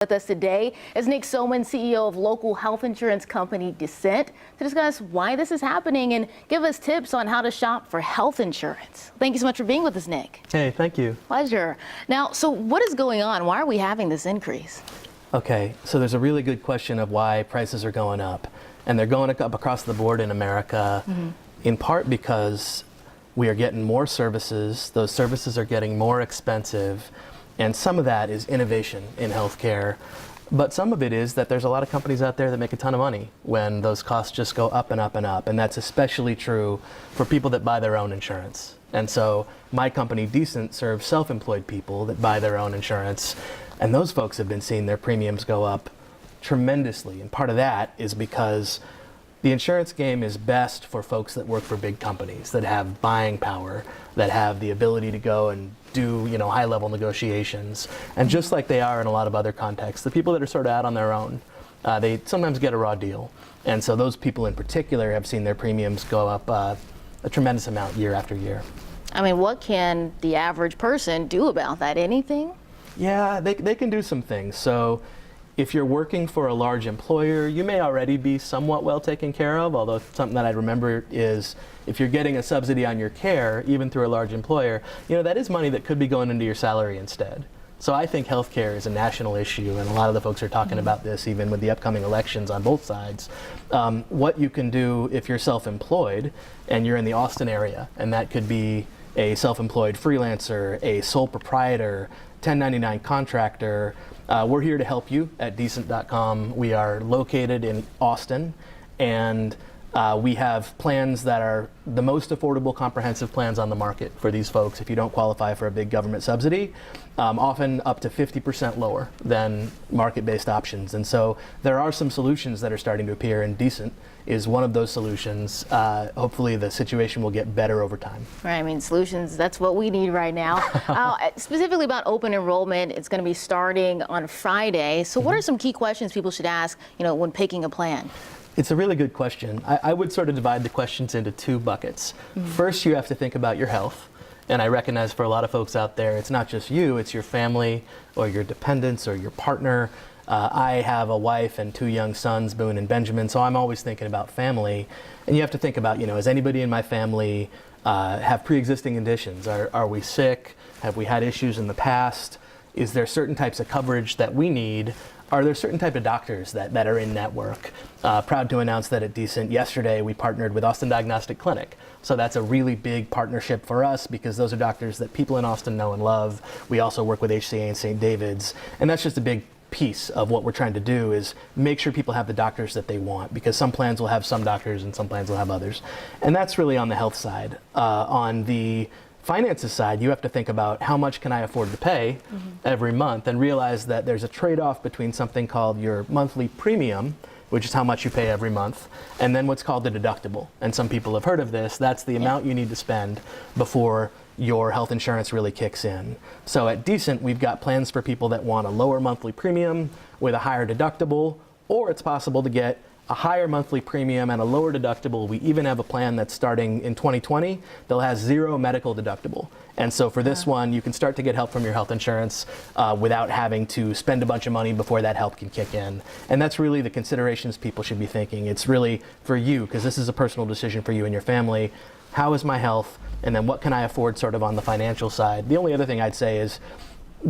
With us today is Nick Soman, CEO of local health insurance company Descent, to discuss why this is happening and give us tips on how to shop for health insurance. Thank you so much for being with us, Nick. Hey, thank you. Pleasure. Now, so what is going on? Why are we having this increase? Okay, so there's a really good question of why prices are going up. And they're going up across the board in America, in part because we are getting more services. Those services are getting more expensive. And some of that is innovation in healthcare. But some of it is that there's a lot of companies out there that make a ton of money when those costs just go up and up and up. And that's especially true for people that buy their own insurance. And so my company, Decent, serves self-employed people that buy their own insurance. And those folks have been seeing their premiums go up tremendously. And part of that is because the insurance game is best for folks that work for big companies, that have buying power, that have the ability to go and do, high-level negotiations. And just like they are in a lot of other contexts, the people that are sort of out on their own, they sometimes get a raw deal. And so those people in particular have seen their premiums go up a tremendous amount year after year. I mean, what can the average person do about that? Anything? Yeah, they can do some things. So if you're working for a large employer, you may already be somewhat well taken care of, although something that I'd remember is if you're getting a subsidy on your care, even through a large employer, that is money that could be going into your salary instead. So I think healthcare is a national issue, and a lot of the folks are talking about this even with the upcoming elections on both sides. What you can do if you're self-employed and you're in the Austin area, and that could be a self-employed freelancer, a sole proprietor, 1099 contractor. We're here to help you at Decent.com. We are located in Austin, and we have plans that are the most affordable comprehensive plans on the market for these folks if you don't qualify for a big government subsidy, often up to 50% lower than market-based options. And so there are some solutions that are starting to appear, and Decent is one of those solutions. Hopefully the situation will get better over time. Right, I mean, solutions, that's what we need right now. Specifically about open enrollment, it's going to be starting on Friday. So what are some key questions people should ask, when picking a plan? It's a really good question. I would sort of divide the questions into two buckets. First, you have to think about your health. And I recognize for a lot of folks out there, it's not just you, it's your family or your dependents or your partner. I have a wife and two young sons, Boone and Benjamin, so I'm always thinking about family. And you have to think about, does anybody in my family have pre-existing conditions? Are we sick? Have we had issues in the past? Is there certain types of coverage that we need? Are there certain type of doctors that are in network? Proud to announce that at Decent yesterday we partnered with Austin Diagnostic Clinic. So that's a really big partnership for us because those are doctors that people in Austin know and love. We also work with HCA and St. David's, and that's just a big piece of what we're trying to do is make sure people have the doctors that they want, because some plans will have some doctors and some plans will have others. And that's really on the health side. On the finances side, you have to think about how much can I afford to pay every month, and realize that there's a trade-off between something called your monthly premium, which is how much you pay every month, and then what's called the deductible. And some people have heard of this. That's the amount you need to spend before your health insurance really kicks in. So at Decent, we've got plans for people that want a lower monthly premium with a higher deductible, or it's possible to get a higher monthly premium and a lower deductible. We even have a plan that's starting in 2020 that has zero medical deductible. And so for this one, you can start to get help from your health insurance without having to spend a bunch of money before that help can kick in. And that's really the considerations people should be thinking. It's really for you, because this is a personal decision for you and your family. How is my health? And then what can I afford sort of on the financial side? The only other thing I'd say is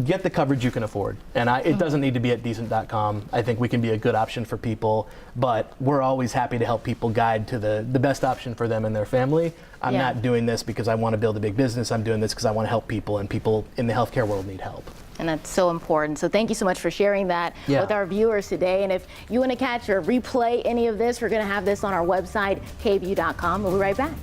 get the coverage you can afford. And it doesn't need to be at Decent.com. I think we can be a good option for people, but we're always happy to help people guide to the best option for them and their family. I'm not doing this because I want to build a big business. I'm doing this because I want to help people, and people in the healthcare world need help. And that's so important. So thank you so much for sharing that with our viewers today. And if you want to catch or replay any of this, we're going to have this on our website, KVUE.com. We'll be right back.